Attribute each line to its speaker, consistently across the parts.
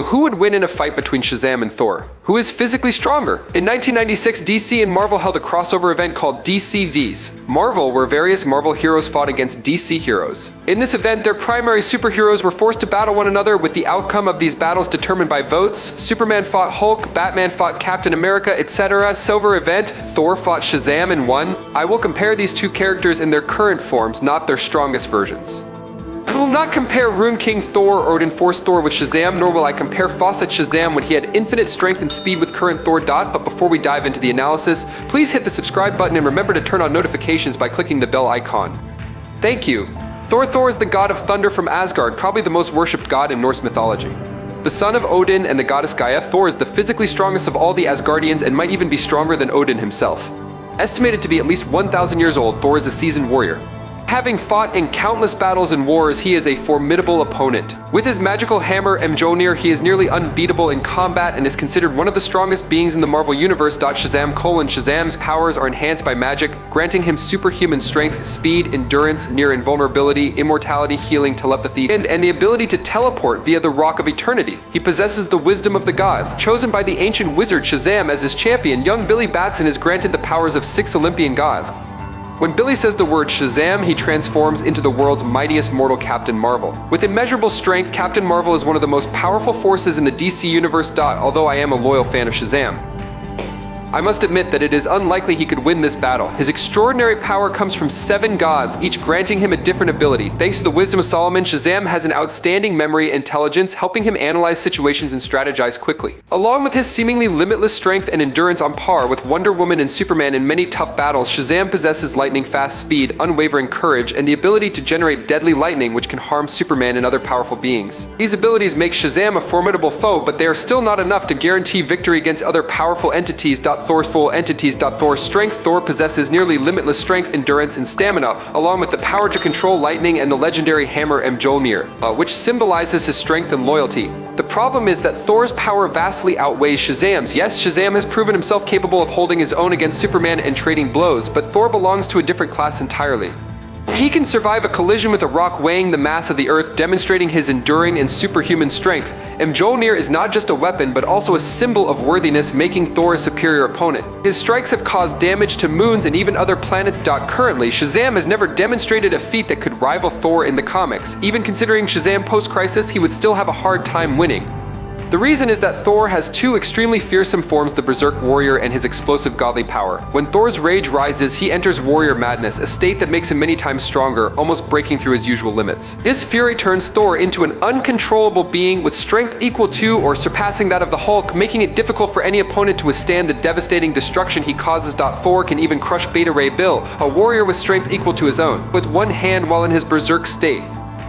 Speaker 1: Who would win in a fight between Shazam and Thor? Who is physically stronger? In 1996, DC and Marvel held a crossover event called DCVs. Marvel, where various Marvel heroes fought against DC heroes. In this event, their primary superheroes were forced to battle one another, with the outcome of these battles determined by votes. Superman fought Hulk, Batman fought Captain America, etc. Silver event, Thor fought Shazam and won. I will compare these two characters in their current forms, not their strongest versions. I will not compare Rune King Thor or Odin Force Thor with Shazam, nor will I compare Fawcett Shazam when he had infinite strength and speed with Current Thor. But before we dive into the analysis, please hit the subscribe button and remember to turn on notifications by clicking the bell icon. Thank you. Thor is the god of thunder from Asgard, probably the most worshipped god in Norse mythology. The son of Odin and the goddess Gaia, Thor is the physically strongest of all the Asgardians and might even be stronger than Odin himself. Estimated to be at least 1,000 years old, Thor is a seasoned warrior. Having fought in countless battles and wars, he is a formidable opponent. With his magical hammer Mjolnir, he is nearly unbeatable in combat and is considered one of the strongest beings in the Marvel Universe. Shazam's powers are enhanced by magic, granting him superhuman strength, speed, endurance, near invulnerability, immortality, healing, telepathy, and the ability to teleport via the Rock of Eternity. He possesses the wisdom of the gods. Chosen by the ancient wizard Shazam as his champion, young Billy Batson is granted the powers of 6 Olympian gods. When Billy says the word Shazam, he transforms into the world's mightiest mortal Captain Marvel. With immeasurable strength, Captain Marvel is one of the most powerful forces in the DC Universe. Although I am a loyal fan of Shazam, I must admit that it is unlikely he could win this battle. His extraordinary power comes from 7 gods, each granting him a different ability. Thanks to the wisdom of Solomon, Shazam has an outstanding memory and intelligence, helping him analyze situations and strategize quickly. Along with his seemingly limitless strength and endurance on par with Wonder Woman and Superman in many tough battles, Shazam possesses lightning-fast speed, unwavering courage, and the ability to generate deadly lightning which can harm Superman and other powerful beings. These abilities make Shazam a formidable foe, but they are still not enough to guarantee victory against other powerful entities. Thor's full entities. Thor's strength. Thor possesses nearly limitless strength, endurance, and stamina, along with the power to control lightning and the legendary hammer Mjolnir, which symbolizes his strength and loyalty. The problem is that Thor's power vastly outweighs Shazam's. Yes, Shazam has proven himself capable of holding his own against Superman and trading blows, but Thor belongs to a different class entirely. He can survive a collision with a rock weighing the mass of the earth, demonstrating his enduring and superhuman strength. Mjolnir is not just a weapon, but also a symbol of worthiness, making Thor a superior opponent. His strikes have caused damage to moons and even other planets. Currently, Shazam has never demonstrated a feat that could rival Thor in the comics. Even considering Shazam post-crisis, he would still have a hard time winning. The reason is that Thor has 2 extremely fearsome forms, the Berserk Warrior and his explosive godly power. When Thor's rage rises, he enters warrior madness, a state that makes him many times stronger, almost breaking through his usual limits. His fury turns Thor into an uncontrollable being with strength equal to or surpassing that of the Hulk, making it difficult for any opponent to withstand the devastating destruction he causes. Thor can even crush Beta Ray Bill, a warrior with strength equal to his own, with one hand while in his berserk state.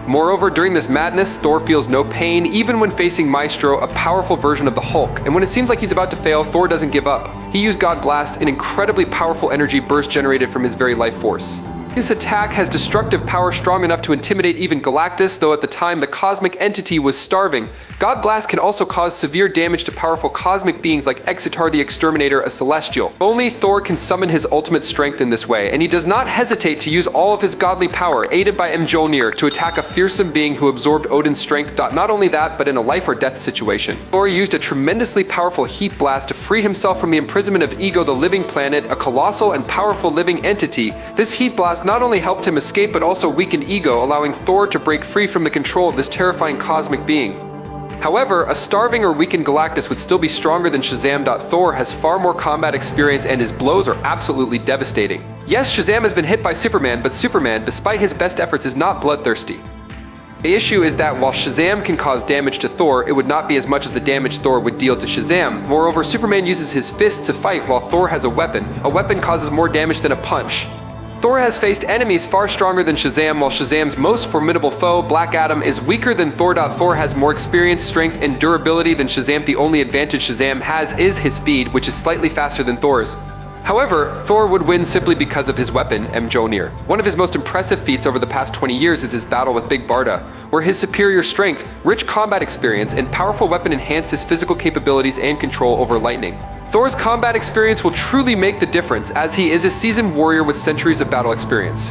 Speaker 1: Moreover, during this madness, Thor feels no pain, even when facing Maestro, a powerful version of the Hulk. And when it seems like he's about to fail, Thor doesn't give up. He used God Blast, an incredibly powerful energy burst generated from his very life force. This attack has destructive power strong enough to intimidate even Galactus, though at the time the cosmic entity was starving. God Blast can also cause severe damage to powerful cosmic beings like Exitar the Exterminator, a Celestial. Only Thor can summon his ultimate strength in this way, and he does not hesitate to use all of his godly power, aided by Mjolnir, to attack a fearsome being who absorbed Odin's strength. Not only that, but in a life or death situation. Thor used a tremendously powerful heat blast to free himself from the imprisonment of Ego the Living Planet, a colossal and powerful living entity. This heat blast not only helped him escape, but also weakened Ego, allowing Thor to break free from the control of this terrifying cosmic being. However, a starving or weakened Galactus would still be stronger than Shazam. Thor has far more combat experience and his blows are absolutely devastating. Yes, Shazam has been hit by Superman, but Superman, despite his best efforts, is not bloodthirsty. The issue is that while Shazam can cause damage to Thor, it would not be as much as the damage Thor would deal to Shazam. Moreover, Superman uses his fists to fight while Thor has a weapon. A weapon causes more damage than a punch. Thor has faced enemies far stronger than Shazam, while Shazam's most formidable foe, Black Adam, is weaker than Thor. Thor has more experience, strength, and durability than Shazam. The only advantage Shazam has is his speed, which is slightly faster than Thor's. However, Thor would win simply because of his weapon, Mjolnir. One of his most impressive feats over the past 20 years is his battle with Big Barda, where his superior strength, rich combat experience, and powerful weapon enhanced his physical capabilities and control over lightning. Thor's combat experience will truly make the difference, as he is a seasoned warrior with centuries of battle experience.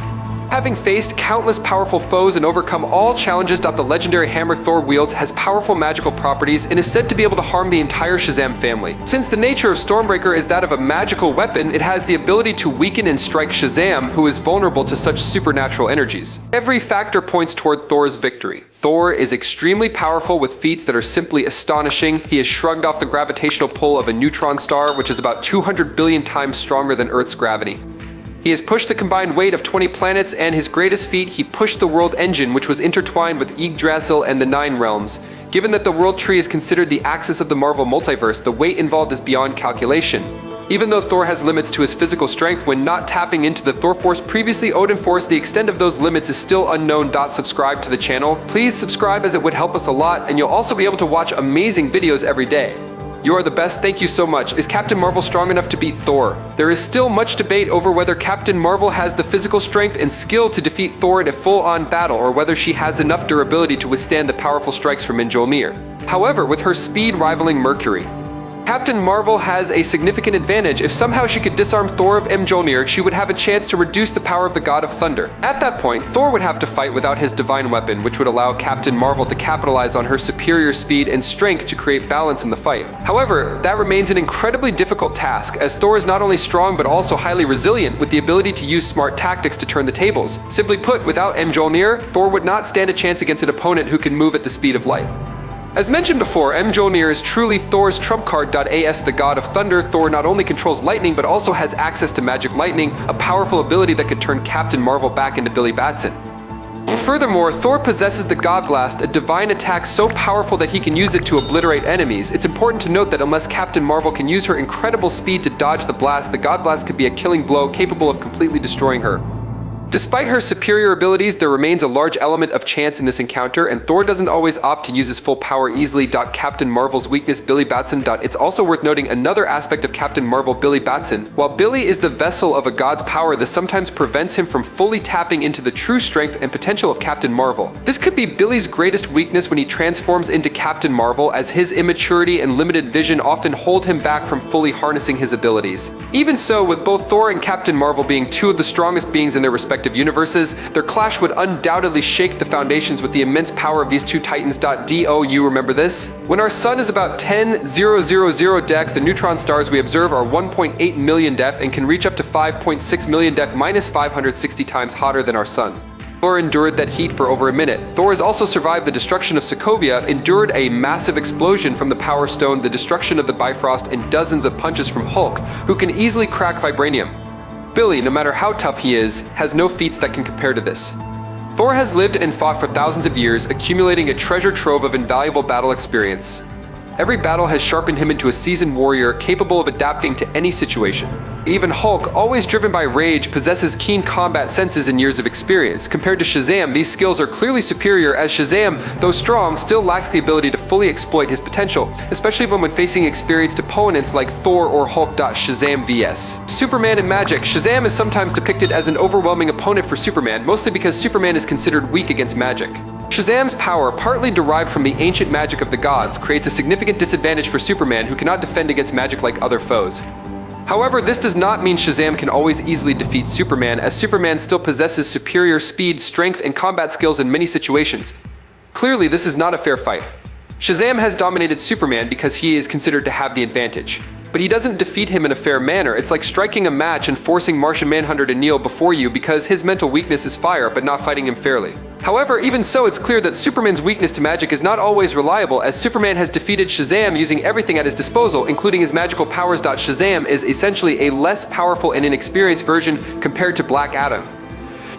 Speaker 1: Having faced countless powerful foes and overcome all challenges, the legendary hammer Thor wields has powerful magical properties and is said to be able to harm the entire Shazam family. Since the nature of Stormbreaker is that of a magical weapon, it has the ability to weaken and strike Shazam, who is vulnerable to such supernatural energies. Every factor points toward Thor's victory. Thor is extremely powerful with feats that are simply astonishing. He has shrugged off the gravitational pull of a neutron star, which is about 200 billion times stronger than Earth's gravity. He has pushed the combined weight of 20 planets, and his greatest feat, he pushed the world engine, which was intertwined with Yggdrasil and the Nine Realms. Given that the world tree is considered the axis of the Marvel multiverse, the weight involved is beyond calculation. Even though Thor has limits to his physical strength when not tapping into the Thor Force, previously Odin Force, the extent of those limits is still unknown. Subscribe to the channel. Please subscribe, as it would help us a lot, and you'll also be able to watch amazing videos every day. You are the best, thank you so much. Is Captain Marvel strong enough to beat Thor? There is still much debate over whether Captain Marvel has the physical strength and skill to defeat Thor in a full-on battle, or whether she has enough durability to withstand the powerful strikes from Mjolnir. However, with her speed rivaling Mercury, Captain Marvel has a significant advantage. If somehow she could disarm Thor of Mjolnir, she would have a chance to reduce the power of the God of Thunder. At that point, Thor would have to fight without his divine weapon, which would allow Captain Marvel to capitalize on her superior speed and strength to create balance in the fight. However, that remains an incredibly difficult task, as Thor is not only strong but also highly resilient, with the ability to use smart tactics to turn the tables. Simply put, without Mjolnir, Thor would not stand a chance against an opponent who can move at the speed of light. As mentioned before, Mjolnir is truly Thor's trump card. As the God of Thunder, Thor not only controls lightning but also has access to magic lightning, a powerful ability that could turn Captain Marvel back into Billy Batson. Furthermore, Thor possesses the God Blast, a divine attack so powerful that he can use it to obliterate enemies. It's important to note that unless Captain Marvel can use her incredible speed to dodge the blast, the God Blast could be a killing blow capable of completely destroying her. Despite her superior abilities, there remains a large element of chance in this encounter, and Thor doesn't always opt to use his full power easily. Captain Marvel's weakness, Billy Batson. It's also worth noting another aspect of Captain Marvel, Billy Batson. While Billy is the vessel of a god's power, this sometimes prevents him from fully tapping into the true strength and potential of Captain Marvel. This could be Billy's greatest weakness when he transforms into Captain Marvel, as his immaturity and limited vision often hold him back from fully harnessing his abilities. Even so, with both Thor and Captain Marvel being two of the strongest beings in their respective universes, their clash would undoubtedly shake the foundations with the immense power of these two titans. Do you remember this? When our sun is about 10,000 dec, the neutron stars we observe are 1.8 million def and can reach up to 5.6 million def, minus 560 times hotter than our sun. Thor endured that heat for over a minute. Thor has also survived the destruction of Sokovia, endured a massive explosion from the Power Stone, the destruction of the Bifrost, and dozens of punches from Hulk, who can easily crack vibranium. Billy, no matter how tough he is, has no feats that can compare to this. Thor has lived and fought for thousands of years, accumulating a treasure trove of invaluable battle experience. Every battle has sharpened him into a seasoned warrior capable of adapting to any situation. Even Hulk, always driven by rage, possesses keen combat senses and years of experience. Compared to Shazam, these skills are clearly superior, as Shazam, though strong, still lacks the ability to fully exploit his potential, especially when facing experienced opponents like Thor or Hulk. Shazam vs. Superman and magic. Shazam is sometimes depicted as an overwhelming opponent for Superman, mostly because Superman is considered weak against magic. Shazam's power, partly derived from the ancient magic of the gods, creates a significant disadvantage for Superman, who cannot defend against magic like other foes. However, this does not mean Shazam can always easily defeat Superman, as Superman still possesses superior speed, strength, and combat skills in many situations. Clearly, this is not a fair fight. Shazam has dominated Superman because he is considered to have the advantage. But he doesn't defeat him in a fair manner. It's like striking a match and forcing Martian Manhunter to kneel before you because his mental weakness is fire, but not fighting him fairly. However, even so, it's clear that Superman's weakness to magic is not always reliable, as Superman has defeated Shazam using everything at his disposal, including his magical powers. Shazam is essentially a less powerful and inexperienced version compared to Black Adam.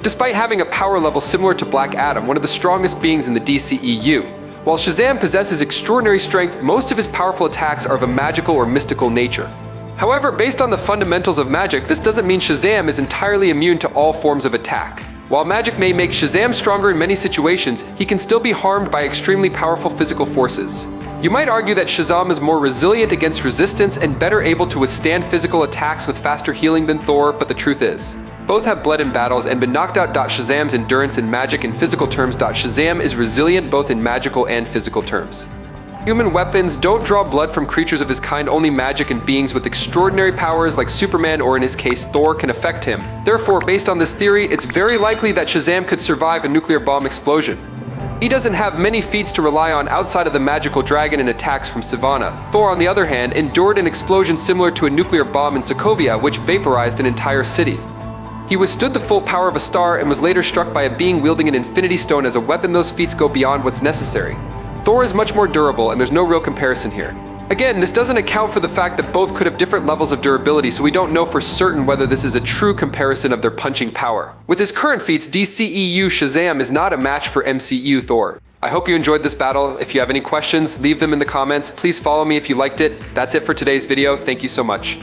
Speaker 1: Despite having a power level similar to Black Adam, one of the strongest beings in the DCEU, while Shazam possesses extraordinary strength, most of his powerful attacks are of a magical or mystical nature. However, based on the fundamentals of magic, this doesn't mean Shazam is entirely immune to all forms of attack. While magic may make Shazam stronger in many situations, he can still be harmed by extremely powerful physical forces. You might argue that Shazam is more resilient against resistance and better able to withstand physical attacks with faster healing than Thor, but the truth is, both have bled in battles and been knocked out. Shazam's endurance in magic and physical terms. Shazam is resilient both in magical and physical terms. Human weapons don't draw blood from creatures of his kind, only magic and beings with extraordinary powers like Superman or in his case Thor can affect him. Therefore, based on this theory, it's very likely that Shazam could survive a nuclear bomb explosion. He doesn't have many feats to rely on outside of the magical dragon and attacks from Sivana. Thor, on the other hand, endured an explosion similar to a nuclear bomb in Sokovia, which vaporized an entire city. He withstood the full power of a star and was later struck by a being wielding an infinity stone as a weapon. Those feats go beyond what's necessary. Thor is much more durable, and there's no real comparison here. Again, this doesn't account for the fact that both could have different levels of durability, so we don't know for certain whether this is a true comparison of their punching power. With his current feats, DCEU Shazam is not a match for MCU Thor. I hope you enjoyed this battle. If you have any questions, leave them in the comments. Please follow me if you liked it. That's it for today's video. Thank you so much.